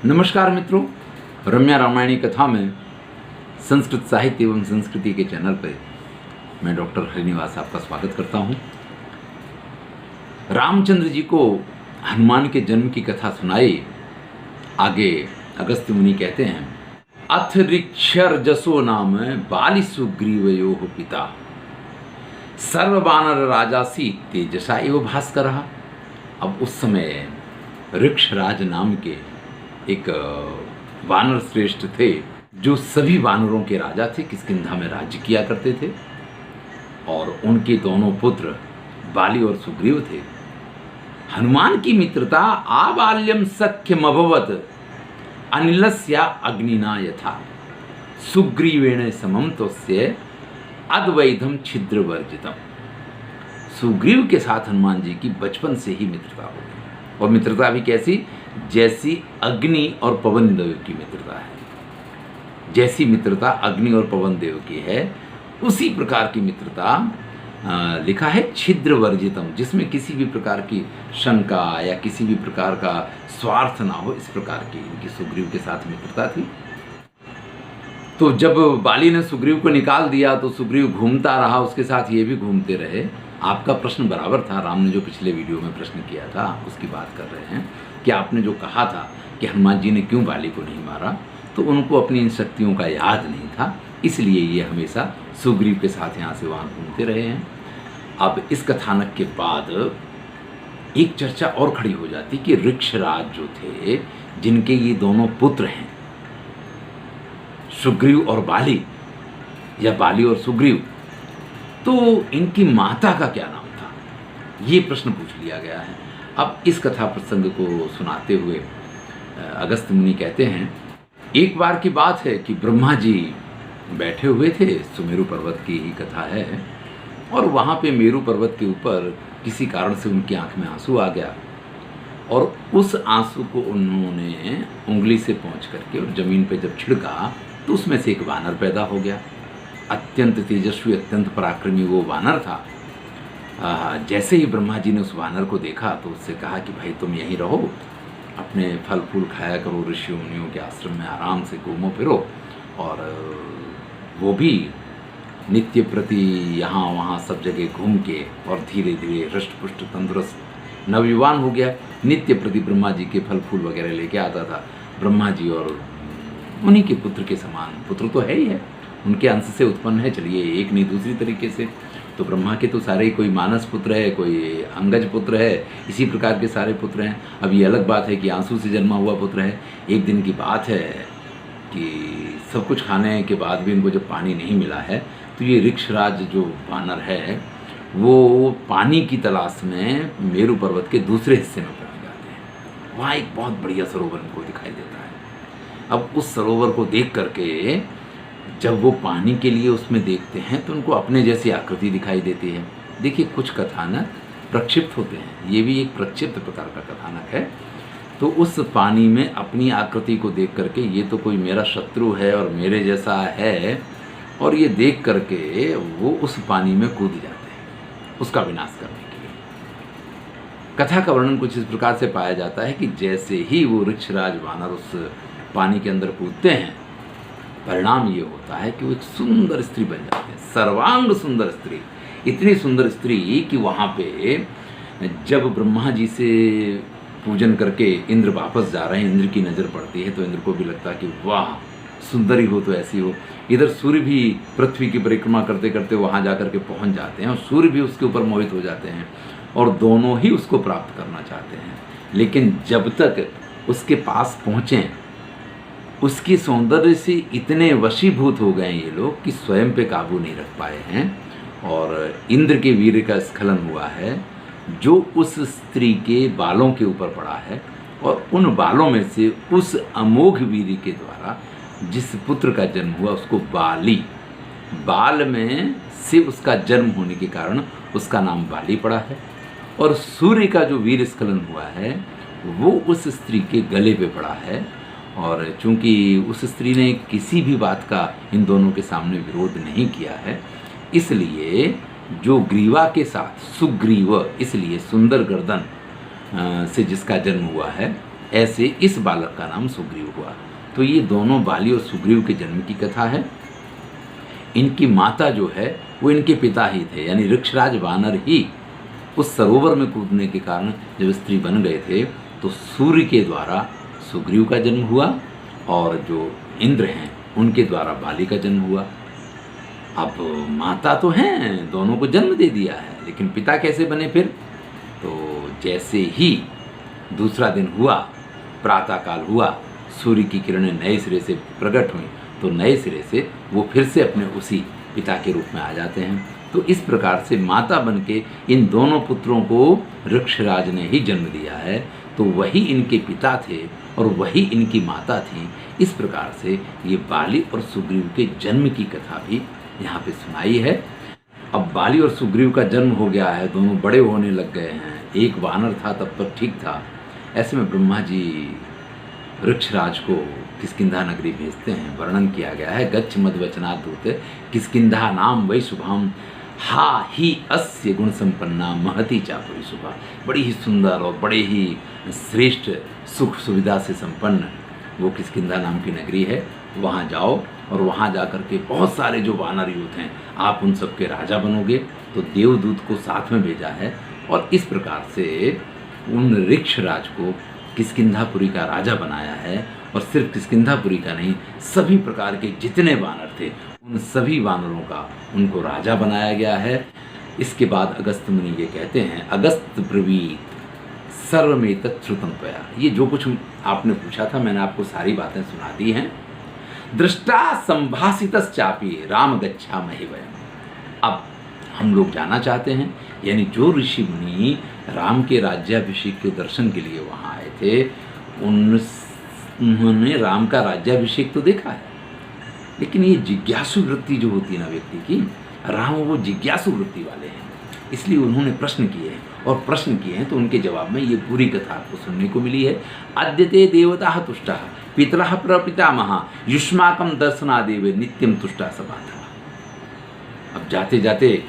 नमस्कार मित्रों, रम्या रामायणी कथा में संस्कृत साहित्य एवं संस्कृति के चैनल पर मैं डॉक्टर हरिनिवास आपका स्वागत करता हूं। रामचंद्र जी को हनुमान के जन्म की कथा सुनाई। आगे अगस्त्य मुनि कहते हैं, अथ ऋक्षर जसो नाम बाली सुग्रीवयोः पिता सर्वबानर राजासी तेजसा एव भास्कर। अब उस समय ऋक्षराज नाम के एक वानर श्रेष्ठ थे जो सभी वानरों के राजा थे, किष्किंधा में राज्य किया करते थे। और उनके दोनों पुत्र बाली और सुग्रीव थे। हनुमान की मित्रता आबाल्यम सख्यम अभवत अनिलस्या अग्निना यथा सुग्रीवेण समम तस्य अद्वैधम छिद्र वर्जितम। सुग्रीव के साथ हनुमान जी की बचपन से ही मित्रता हो गई, और मित्रता भी कैसी, जैसी अग्नि और पवन देव की मित्रता है। जैसी मित्रता अग्नि और पवन देव की है, उसी प्रकार की मित्रता लिखा है छिद्र वर्जितम, जिसमें किसी भी प्रकार की शंका या किसी भी प्रकार का स्वार्थ ना हो, इस प्रकार की इनकी सुग्रीव के साथ मित्रता थी। तो जब बाली ने सुग्रीव को निकाल दिया तो सुग्रीव घूमता रहा, उसके साथ ये भी घूमते रहे। आपका प्रश्न बराबर था, राम ने जो पिछले वीडियो में प्रश्न किया था उसकी बात कर रहे हैं कि आपने जो कहा था कि हनुमान जी ने क्यों बाली को नहीं मारा, तो उनको अपनी इन शक्तियों का याद नहीं था, इसलिए ये हमेशा सुग्रीव के साथ यहाँ से वहाँ घूमते रहे हैं। अब इस कथानक के बाद एक चर्चा और खड़ी हो जाती कि ऋक्षराज जो थे, जिनके ये दोनों पुत्र हैं, सुग्रीव और बाली या बाली और सुग्रीव, तो इनकी माता का क्या नाम था, ये प्रश्न पूछ लिया गया है। अब इस कथा प्रसंग को सुनाते हुए अगस्त्य मुनि कहते हैं, एक बार की बात है कि ब्रह्मा जी बैठे हुए थे, सुमेरु पर्वत की ही कथा है, और वहाँ पे मेरु पर्वत के ऊपर किसी कारण से उनकी आंख में आंसू आ गया, और उस आंसू को उन्होंने उंगली से पोंछ करके और ज़मीन पे जब छिड़का तो उसमें से एक वानर पैदा हो गया। अत्यंत तेजस्वी, अत्यंत पराक्रमी वो वानर था। जैसे ही ब्रह्मा जी ने उस वानर को देखा तो उससे कहा कि भाई तुम यहीं रहो, अपने फल फूल खाया करो, ऋषियों मुनियों के आश्रम में आराम से घूमो फिरो, और वो भी नित्य प्रति यहाँ वहाँ सब जगह घूम के और धीरे धीरे हृष्ट पुष्ट तंदुरुस्त नवयुवान हो गया। नित्य प्रति ब्रह्मा जी के फल फूल वगैरह लेके आता था। ब्रह्मा जी और उन्हीं के पुत्र के समान, पुत्र तो है ही है, उनके अंश से उत्पन्न है, चलिए एक नहीं दूसरी तरीके से। तो ब्रह्मा के तो सारे, कोई मानस पुत्र है, कोई अंगज पुत्र है, इसी प्रकार के सारे पुत्र हैं। अब ये अलग बात है कि आंसू से जन्मा हुआ पुत्र है। एक दिन की बात है कि सब कुछ खाने के बाद भी इनको जब पानी नहीं मिला है, तो ये ऋक्षराज जो वानर है वो पानी की तलाश में मेरु पर्वत के दूसरे हिस्से में पहुँच जाते हैं। वहाँ एक बहुत बढ़िया सरोवर इनको दिखाई देता है। अब उस सरोवर को देख करके जब वो पानी के लिए उसमें देखते हैं तो उनको अपने जैसी आकृति दिखाई देती है। देखिए, कुछ कथानक प्रक्षिप्त होते हैं, ये भी एक प्रक्षिप्त प्रकार का कथानक है। तो उस पानी में अपनी आकृति को देख करके, ये तो कोई मेरा शत्रु है और मेरे जैसा है, और ये देख करके वो उस पानी में कूद जाते हैं उसका विनाश करने के लिए। कथा का वर्णन कुछ इस प्रकार से पाया जाता है कि जैसे ही वो ऋक्षराज वानर उस पानी के अंदर कूदते हैं, परिणाम ये होता है कि वो एक सुंदर स्त्री बन जाते हैं, सर्वांग सुंदर स्त्री। इतनी सुंदर स्त्री कि वहाँ पे जब ब्रह्मा जी से पूजन करके इंद्र वापस जा रहे हैं, इंद्र की नज़र पड़ती है तो इंद्र को भी लगता है कि वाह, सुंदरी हो तो ऐसी हो। इधर सूर्य भी पृथ्वी की परिक्रमा करते करते वहाँ जा करके पहुँच जाते हैं, और सूर्य भी उसके ऊपर मोहित हो जाते हैं, और दोनों ही उसको प्राप्त करना चाहते हैं। लेकिन जब तक उसके पास पहुँचें, उसके सौंदर्य से इतने वशीभूत हो गए ये लोग कि स्वयं पे काबू नहीं रख पाए हैं, और इंद्र के वीर्य का स्खलन हुआ है जो उस स्त्री के बालों के ऊपर पड़ा है, और उन बालों में से उस अमोघ वीर्य के द्वारा जिस पुत्र का जन्म हुआ उसको बाली, बाल में से उसका जन्म होने के कारण उसका नाम बाली पड़ा है। और सूर्य का जो वीर स्खलन हुआ है वो उस स्त्री के गले पे पड़ा है, और चूंकि उस स्त्री ने किसी भी बात का इन दोनों के सामने विरोध नहीं किया है, इसलिए जो ग्रीवा के साथ सुग्रीव, इसलिए सुंदर गर्दन से जिसका जन्म हुआ है, ऐसे इस बालक का नाम सुग्रीव हुआ। तो ये दोनों बाली और सुग्रीव के जन्म की कथा है। इनकी माता जो है वो इनके पिता ही थे, यानी ऋक्षराज वानर ही उस सरोवर में कूदने के कारण जब स्त्री बन गए थे तो सूर्य के द्वारा सुग्रीव का जन्म हुआ और जो इंद्र हैं उनके द्वारा बाली का जन्म हुआ। अब माता तो हैं, दोनों को जन्म दे दिया है, लेकिन पिता कैसे बने फिर? तो जैसे ही दूसरा दिन हुआ, प्रातःकाल हुआ, सूर्य की किरणें नए सिरे से प्रकट हुई तो नए सिरे से वो फिर से अपने उसी पिता के रूप में आ जाते हैं। तो इस प्रकार से माता बन के इन दोनों पुत्रों को ऋक्षराज ने ही जन्म दिया है। तो वही इनके पिता थे और वही इनकी माता थी। इस प्रकार से ये बाली और सुग्रीव के जन्म की कथा भी यहाँ पे सुनाई है। अब बाली और सुग्रीव का जन्म हो गया है, दोनों बड़े होने लग गए हैं। एक वानर था तब तक ठीक था। ऐसे में ब्रह्मा जी ऋक्षराज को किष्किंधा नगरी भेजते हैं। वर्णन किया गया है, गच्छ मद्वचनात् दूते किष्किंधा नाम वै शुभाम हा ही अस्य गुण संपन्ना महती चापुरी शुभा। बड़ी ही सुंदर और बड़े ही श्रेष्ठ सुख सुविधा से संपन्न वो किष्किंधा नाम की नगरी है। वहाँ जाओ और वहाँ जा कर के बहुत सारे जो वानर यूथ हैं आप उन सब के राजा बनोगे। तो देवदूत को साथ में भेजा है और इस प्रकार से उन ऋक्षराज को किष्किंधापुरी का राजा बनाया है। और सिर्फ किष्किंधापुरी का नहीं, सभी प्रकार के जितने वानर थे उन सभी वानरों का उनको राजा बनाया गया है। इसके बाद अगस्त मुनि ये कहते हैं, अगस्त ब्रवीत सर्वमेतत् श्रुतं त्वया। ये जो कुछ आपने पूछा था मैंने आपको सारी बातें सुना दी हैं। दृष्टा संभाषितश्चापि राम गच्छामहि वयम्। अब हम लोग जाना चाहते हैं, यानी जो ऋषि मुनि राम के राज्याभिषेक के दर्शन के लिए वहाँ आए थे उन्होंने राम का राज्याभिषेक तो देखा है, लेकिन ये जिज्ञासु वृत्ति जो होती है ना व्यक्ति की, राम वो जिज्ञासु वृत्ति वाले हैं, इसलिए उन्होंने प्रश्न किए हैं। और प्रश्न किए हैं तो उनके जवाब में ये पूरी कथा आपको सुनने को मिली है। अद्यते देवता तुष्टा पितरः प्रपितामहा युष्माकं दर्शनादेव नित्यम तुष्टा सबाधा। अब जाते जाते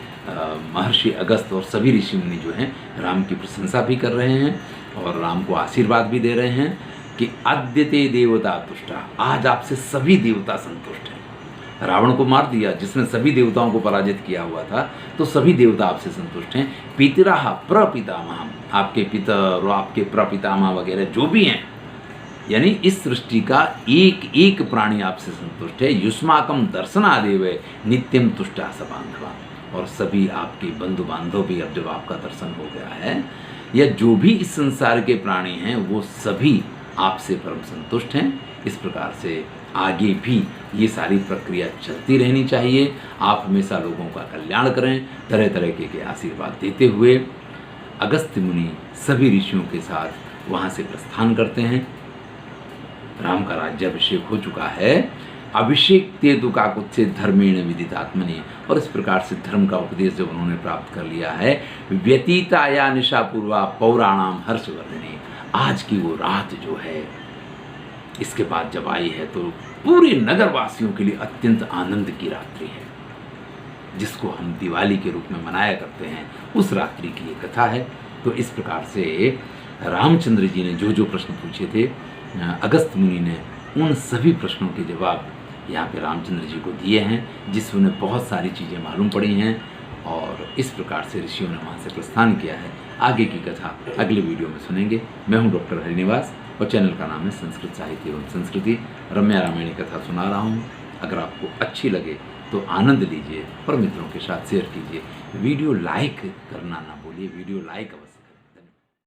महर्षि अगस्त और सभी ऋषि मुनि जो हैं राम की प्रशंसा भी कर रहे हैं और राम को आशीर्वाद भी दे रहे हैं कि अद्यते देवता तुष्टा, आज आपसे सभी देवता संतुष्ट हैं। रावण को मार दिया जिसने सभी देवताओं को पराजित किया हुआ था, तो सभी देवता आपसे संतुष्ट हैं। पितरः प्रपितामह, आपके पिता और आपके प्रपितामह वगैरह जो भी हैं, यानी इस सृष्टि का एक एक प्राणी आपसे संतुष्ट है। युष्माकम दर्शनादेव नित्यम तुष्टा सबांधवा, और सभी आपके बंधु बांधव भी अब जब आपका दर्शन हो गया है, या जो भी इस संसार के प्राणी हैं वो सभी आपसे परम संतुष्ट हैं। इस प्रकार से आगे भी ये सारी प्रक्रिया चलती रहनी चाहिए। आप हमेशा लोगों का कल्याण करें, तरह तरह के आशीर्वाद देते हुए अगस्त्य मुनि सभी ऋषियों के साथ वहाँ से प्रस्थान करते हैं। राम का राज्याभिषेक हो चुका है। अभिषेक ते दुकाकुत्से धर्मेण विदितात्मनि, और इस प्रकार से धर्म का उपदेश जब उन्होंने प्राप्त कर लिया है, व्यतीता या निशा पूर्वा पौराणाम हर्षवर्धिनी, आज की वो रात जो है इसके बाद जब आई है तो पूरे नगरवासियों के लिए अत्यंत आनंद की रात्रि है, जिसको हम दिवाली के रूप में मनाया करते हैं। उस रात्रि की ये कथा है। तो इस प्रकार से रामचंद्र जी ने जो जो प्रश्न पूछे थे, अगस्त मुनि ने उन सभी प्रश्नों के जवाब यहाँ पे रामचंद्र जी को दिए हैं, जिससे उन्हें बहुत सारी चीज़ें मालूम पड़ी हैं। और इस प्रकार से ऋषियों ने वहाँ से प्रस्थान किया है। आगे की कथा अगले वीडियो में सुनेंगे। मैं हूँ डॉक्टर हरिनिवास और चैनल का नाम है संस्कृत साहित्य एवं संस्कृति। रम्या रामायणी कथा सुना रहा हूँ। अगर आपको अच्छी लगे तो आनंद लीजिए और मित्रों के साथ शेयर कीजिए। वीडियो लाइक करना ना भूलिए, वीडियो लाइक अवश्य